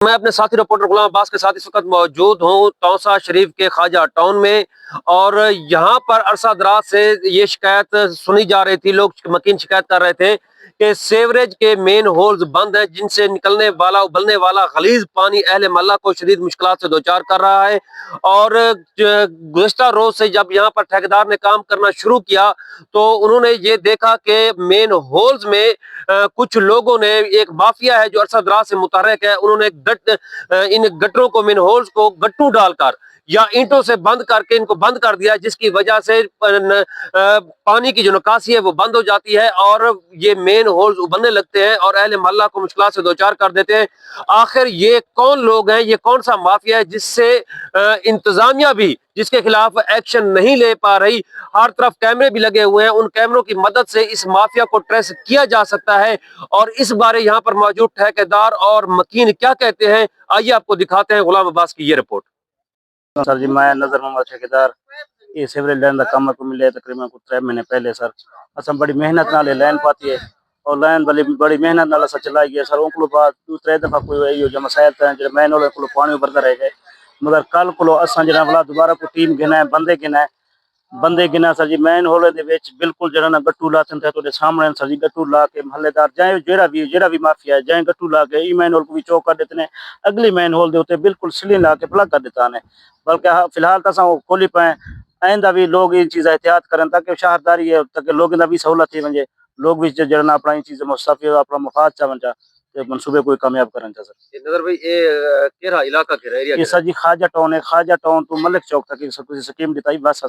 मैं अपने साथी रिपोर्टर गुलाम अब्बास के साथ इस वक्त मौजूद हूँ तौसा शरीफ के ख्वाजा टाउन में। और यहाँ पर अरसा दराज से ये शिकायत सुनी जा रही थी, लोग मकीन शिकायत कर रहे थे कि सेवरेज के मेन होल्स बंद हैं, जिनसे निकलने वाला उबलने वाला गलीज पानी अहले महल्ला को शदीद मुश्किलात से दो चार कर रहा है। और गुज़िश्ता रोज से जब यहाँ पर ठेकेदार ने काम करना शुरू किया तो उन्होंने ये देखा कि मेन होल्स में कुछ लोगों ने, एक माफिया है जो अरसा दराज से मुतहर्रिक है, उन्होंने इन गटरों को, मेन होल्स को गट्टू डालकर या ईंटों से बंद करके इनको बंद कर दिया, जिसकी वजह से पानी की जो निकासी है वो बंद हो जाती है और ये मेन होल्स उबलने लगते हैं और अहले मोहल्ला को मुश्किल से दो चार कर देते हैं। आखिर ये कौन लोग हैं, ये कौन सा माफिया है जिससे इंतजामिया भी जिसके खिलाफ एक्शन नहीं ले पा रही? हर तरफ कैमरे भी लगे हुए हैं, उन कैमरों की मदद से इस माफिया को ट्रेस किया जा सकता है। और इस बारे यहाँ पर मौजूद ठेकेदार और मकीन क्या कहते हैं, आइए आपको दिखाते हैं गुलाम अब्बास की ये रिपोर्ट। सर जी, मैं नजर मोहम्मद ठेकेदार ये सीवरेज लाइन का काम को मिले तकरीबन कुछ 3 महीने पहले। सर असम बड़ी मेहनत नाल लाइन पाती है और लाइन बड़ी मेहनत नाल अस चलाई गई सर। उनको बाद दूसरे दफा कोई यो जो मसाइल थे जो मैन वाले को पानी भरता रह गए, मगर कल को असा जरा वाला दोबारा को टीम गिना है, बंदे गिना सर जी। मैन होले दे विच बिल्कुल जरा ना गट्टू लाते थे तो सामने सर जी गट्टू ला के महल्लेदार जाए जेड़ा भी माफिया है जाए गट्टू ला के ई मैन होल को भी चौक कर देते ने, अगली मैन होल दे उते बिल्कुल सिली ला के प्लग कर देता ने। बल्कि फिलहाल तो असा खोली पाए, आइंदा भी लोग ये चीज़ एहतियात करें ताकि शहरदारी है ताकि लोगों का भी सहूलत थी वजे, लोग भी जरा अपना चीज़ मुस्तफी अपना मफाद चावन चा मनसूबे कोई कामयाब करन चा। सर नजर भाई ये केरा इलाका केरा एरिया ये सर जी ख्वाजा टाउन है, ख्वाजा टाउन तो मलिक चौक तक स्कीम दी बस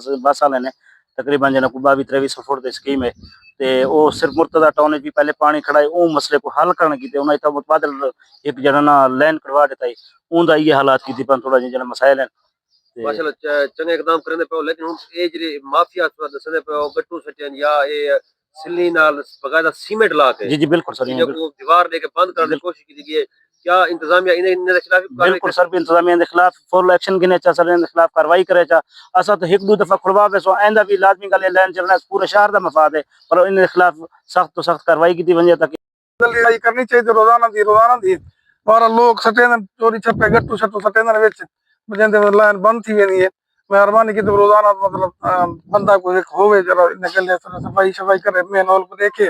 वाले ने तकरीबन जना को 22-23 फुट की स्कीम है। ते वो सिर्फ मुर्तदा टाउन भी पहले पानी खड़ा है, वो मसले को हल करने की उन्हें तो मुतबादल एक जना ना लैन करवा देता है, उनका ये हालात की पर थोड़ा जना मसाइल है। माशाल्लाह चंगे इकदाम करने पे, लेकिन हुन ए जेडी माफिया दसने पे गट्टू सटन या ए सिल्ली नाल बकायदा सीमेंट ला के जी जी बिल्कुल सर, जो को दीवार लेके बंद करने की कोशिश की गई है, क्या इंतजामिया इन्हें के खिलाफ बिल्कुल सर भी इंतजामिया के खिलाफ फुल एक्शन गिने चा सर, इनके खिलाफ कार्रवाई करे चा। असा तो एक दो दफा खुलवा सो आइंदा भी लाजमी गले लाइन चलना पूरे शहर का मफाद है, पर इनके खिलाफ सख्त तो सख्त कार्रवाई की वजह तक लड़ाई करनी चाहिए रोजाना दी और लोग सटे चोरी छपे गट्टू शट्टू सटे जिंदे लाइन बंद थी वेंदी है। मेहरबानी की तो रोजाना मतलब बंदा को एक होवे जरा इन गले सफाई शफाई करे, मेन हॉल को देखे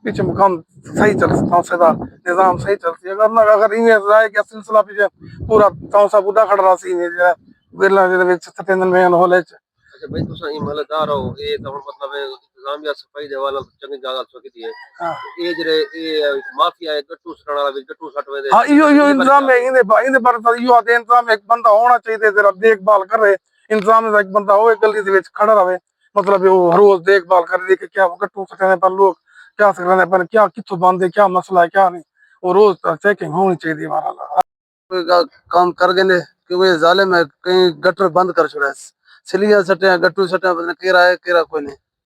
पीछे मुकाम सही चल तौसा निजाम सही चलती है। अगर इवें राय का सिलसिला पीछे पूरा तौसा बुढ़ा खड़ रहा सी बिरला दे विच सटे मेन हॉल है। अच्छा भाई तुसा ई महल्लेदार हो, ए तो मतलब इंतजामिया सफाई दे वाला चंगी जगह सोकी है। हां ए जरे ए माफिया है गट्टू सटण वाला भी गट्टू सटवे दे। हां यो इंतजाम है इने पर तो यो आते इंतजाम एक बंदा होना चाहिए जरा देखभाल करे, इंतजाम में एक बंदा हो गली दे विच खड़ा रहे, मतलब वो रोज देखभाल कर दे कि क्या गट्टू सटने पर लोग क्या सकने पर क्या किथों बंद है, क्या मसला है क्या नहीं, वो रोज चेकिंग होनी चाहिए। हमारा काम कर गए कि वो जालिम है, कहीं गटर बंद कर छोड़ा, सिलिया सटे गट्टू सटे केरा है केरा कोई नहीं।